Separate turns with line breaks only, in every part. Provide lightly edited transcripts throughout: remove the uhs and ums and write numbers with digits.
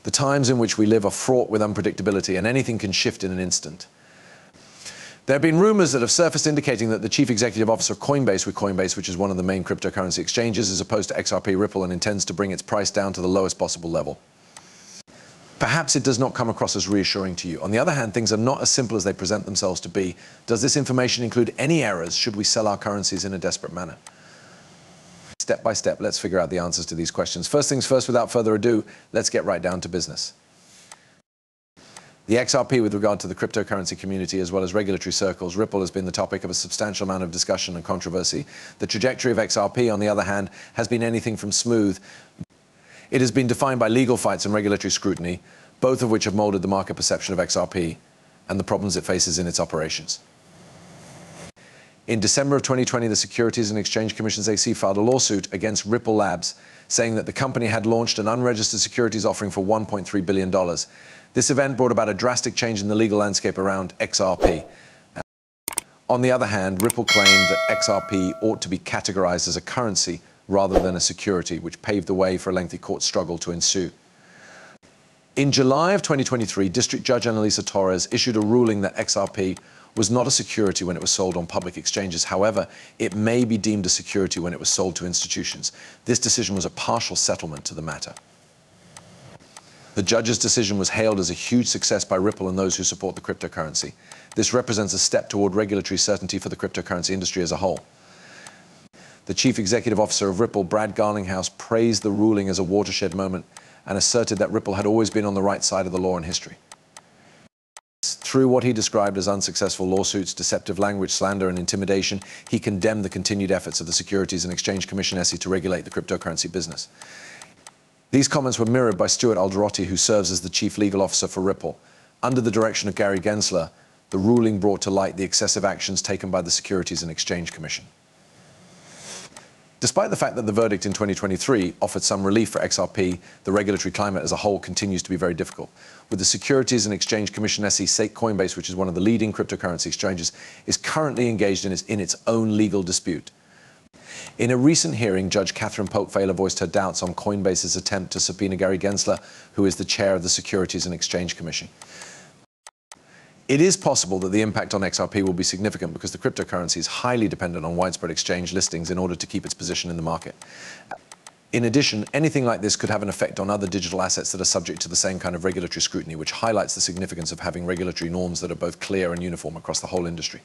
The times in which we live are fraught with unpredictability, and anything can shift in an instant. There have been rumors that have surfaced indicating that the chief executive officer of Coinbase, which is one of the main cryptocurrency exchanges, is opposed to XRP Ripple and intends to bring its price down to the lowest possible level. Perhaps it does not come across as reassuring to you. On the other hand, things are not as simple as they present themselves to be. Does this information include any errors? Should we sell our currencies in a desperate manner? Step by step, let's figure out the answers to these questions. First things first, without further ado, let's get right down to business. The XRP, with regard to the cryptocurrency community as well as regulatory circles, Ripple has been the topic of a substantial amount of discussion and controversy. The trajectory of XRP, on the other hand, has been anything from smooth. It has been defined by legal fights and regulatory scrutiny, both of which have molded the market perception of XRP and the problems it faces in its operations. In December of 2020, the Securities and Exchange Commission (SEC) filed a lawsuit against Ripple Labs, saying that the company had launched an unregistered securities offering for $1.3 billion. This event brought about a drastic change in the legal landscape around XRP. On the other hand, Ripple claimed that XRP ought to be categorized as a currency rather than a security, which paved the way for a lengthy court struggle to ensue. In July of 2023, District Judge Annalisa Torres issued a ruling that XRP was not a security when it was sold on public exchanges. However, it may be deemed a security when it was sold to institutions. This decision was a partial settlement to the matter. The judge's decision was hailed as a huge success by Ripple and those who support the cryptocurrency. This represents a step toward regulatory certainty for the cryptocurrency industry as a whole. The chief executive officer of Ripple, Brad Garlinghouse, praised the ruling as a watershed moment and asserted that Ripple had always been on the right side of the law in history. Through what he described as unsuccessful lawsuits, deceptive language, slander, and intimidation, he condemned the continued efforts of the Securities and Exchange Commission (SEC) to regulate the cryptocurrency business. These comments were mirrored by Stuart Alderoty, who serves as the chief legal officer for Ripple. Under the direction of Gary Gensler, the ruling brought to light the excessive actions taken by the Securities and Exchange Commission. Despite the fact that the verdict in 2023 offered some relief for XRP, the regulatory climate as a whole continues to be very difficult. With the Securities and Exchange Commission (SEC), Coinbase, which is one of the leading cryptocurrency exchanges, is currently engaged in its own legal dispute. In a recent hearing, Judge Catherine Polk-Fahler voiced her doubts on Coinbase's attempt to subpoena Gary Gensler, who is the chair of the Securities and Exchange Commission. It is possible that the impact on XRP will be significant because the cryptocurrency is highly dependent on widespread exchange listings in order to keep its position in the market. In addition, anything like this could have an effect on other digital assets that are subject to the same kind of regulatory scrutiny, which highlights the significance of having regulatory norms that are both clear and uniform across the whole industry.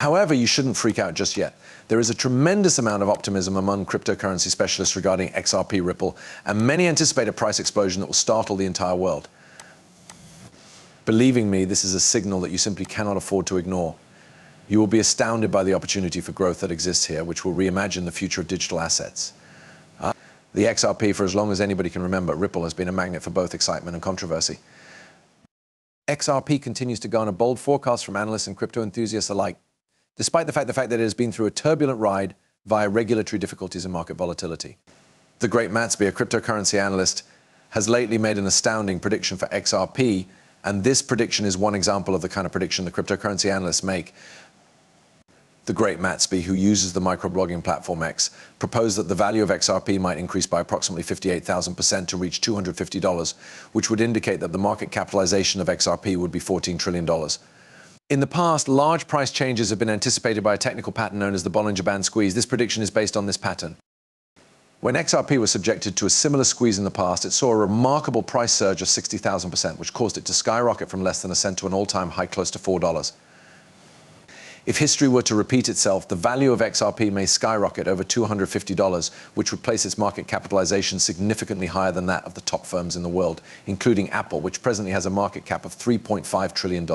However, you shouldn't freak out just yet. There is a tremendous amount of optimism among cryptocurrency specialists regarding XRP Ripple, and many anticipate a price explosion that will startle the entire world. Believing me, this is a signal that you simply cannot afford to ignore. You will be astounded by the opportunity for growth that exists here, which will reimagine the future of digital assets. The XRP, for as long as anybody can remember, Ripple has been a magnet for both excitement and controversy. XRP continues to garner bold forecasts from analysts and crypto enthusiasts alike, despite the fact that it has been through a turbulent ride via regulatory difficulties and market volatility. The great Matsby, a cryptocurrency analyst, has lately made an astounding prediction for XRP, and this prediction is one example of the kind of prediction the cryptocurrency analysts make. The great Matsby, who uses the microblogging platform X, proposed that the value of XRP might increase by approximately 58,000% to reach $250, which would indicate that the market capitalization of XRP would be $14 trillion. In the past, large price changes have been anticipated by a technical pattern known as the Bollinger Band squeeze. This prediction is based on this pattern. When XRP was subjected to a similar squeeze in the past, it saw a remarkable price surge of 60,000%, which caused it to skyrocket from less than a cent to an all-time high close to $4. If history were to repeat itself, the value of XRP may skyrocket over $250, which would place its market capitalization significantly higher than that of the top firms in the world, including Apple, which presently has a market cap of $3.5 trillion.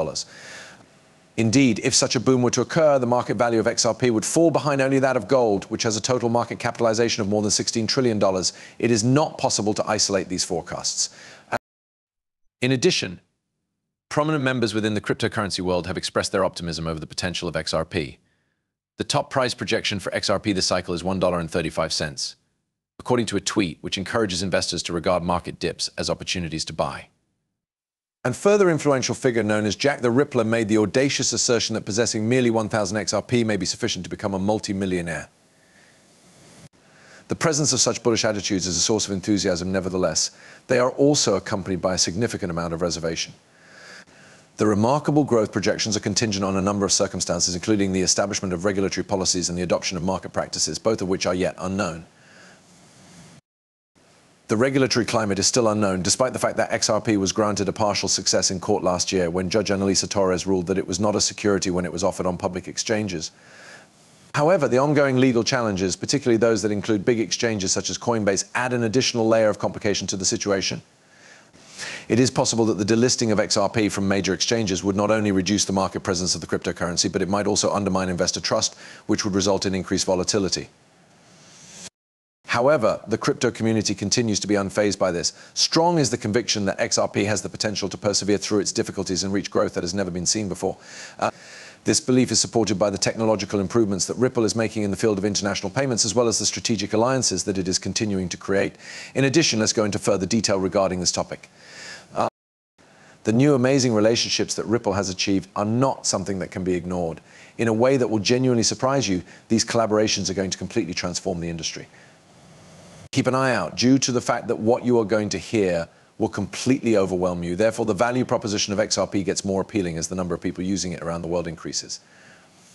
Indeed, if such a boom were to occur, the market value of XRP would fall behind only that of gold, which has a total market capitalization of more than $16 trillion. It is not possible to isolate these forecasts. In addition, prominent members within the cryptocurrency world have expressed their optimism over the potential of XRP. The top price projection for XRP this cycle is $1.35, according to a tweet which encourages investors to regard market dips as opportunities to buy. And further influential figure known as Jack the Rippler made the audacious assertion that possessing merely 1,000 XRP may be sufficient to become a multi-millionaire. The presence of such bullish attitudes is a source of enthusiasm. Nevertheless, they are also accompanied by a significant amount of reservation. The remarkable growth projections are contingent on a number of circumstances, including the establishment of regulatory policies and the adoption of market practices, both of which are yet unknown. The regulatory climate is still unknown, despite the fact that XRP was granted a partial success in court last year when Judge Annalisa Torres ruled that it was not a security when it was offered on public exchanges. However, the ongoing legal challenges, particularly those that include big exchanges such as Coinbase, add an additional layer of complication to the situation. It is possible that the delisting of XRP from major exchanges would not only reduce the market presence of the cryptocurrency, but it might also undermine investor trust, which would result in increased volatility. However, the crypto community continues to be unfazed by this. Strong is the conviction that XRP has the potential to persevere through its difficulties and reach growth that has never been seen before. This belief is supported by the technological improvements that Ripple is making in the field of international payments, as well as the strategic alliances that it is continuing to create. In addition, let's go into further detail regarding this topic. The new amazing relationships that Ripple has achieved are not something that can be ignored. In a way that will genuinely surprise you, these collaborations are going to completely transform the industry. Keep an eye out, due to the fact that what you are going to hear will completely overwhelm you. Therefore, the value proposition of XRP gets more appealing as the number of people using it around the world increases.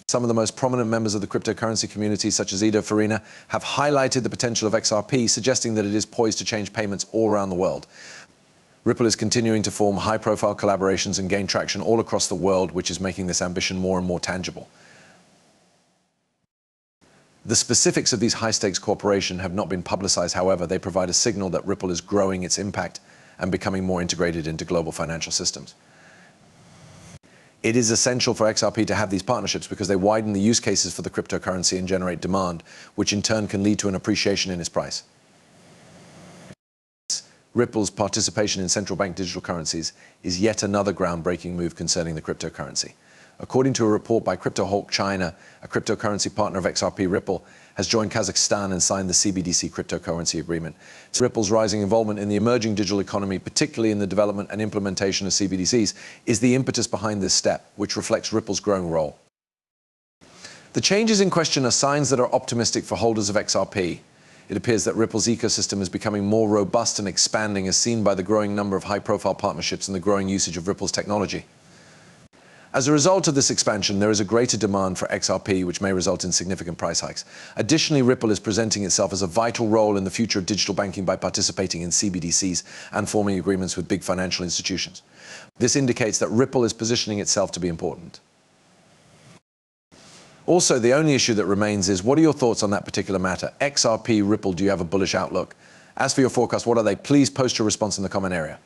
Some of the most prominent members of the cryptocurrency community, such as Ido Farina, have highlighted the potential of XRP, suggesting that it is poised to change payments all around the world. Ripple is continuing to form high-profile collaborations and gain traction all across the world, which is making this ambition more and more tangible. The specifics of these high-stakes cooperation have not been publicized. However, they provide a signal that Ripple is growing its impact and becoming more integrated into global financial systems. It is essential for XRP to have these partnerships because they widen the use cases for the cryptocurrency and generate demand, which in turn can lead to an appreciation in its price. Ripple's participation in central bank digital currencies is yet another groundbreaking move concerning the cryptocurrency. According to a report by CryptoHawk China, a cryptocurrency partner of XRP, Ripple has joined Kazakhstan and signed the CBDC cryptocurrency agreement. Ripple's rising involvement in the emerging digital economy, particularly in the development and implementation of CBDCs, is the impetus behind this step, which reflects Ripple's growing role. The changes in question are signs that are optimistic for holders of XRP. It appears that Ripple's ecosystem is becoming more robust and expanding, as seen by the growing number of high-profile partnerships and the growing usage of Ripple's technology. As a result of this expansion, there is a greater demand for XRP, which may result in significant price hikes. Additionally, Ripple is presenting itself as a vital role in the future of digital banking by participating in CBDCs and forming agreements with big financial institutions. This indicates that Ripple is positioning itself to be important. Also, the only issue that remains is, what are your thoughts on that particular matter? XRP, Ripple, do you have a bullish outlook? As for your forecast, what are they? Please post your response in the comment area.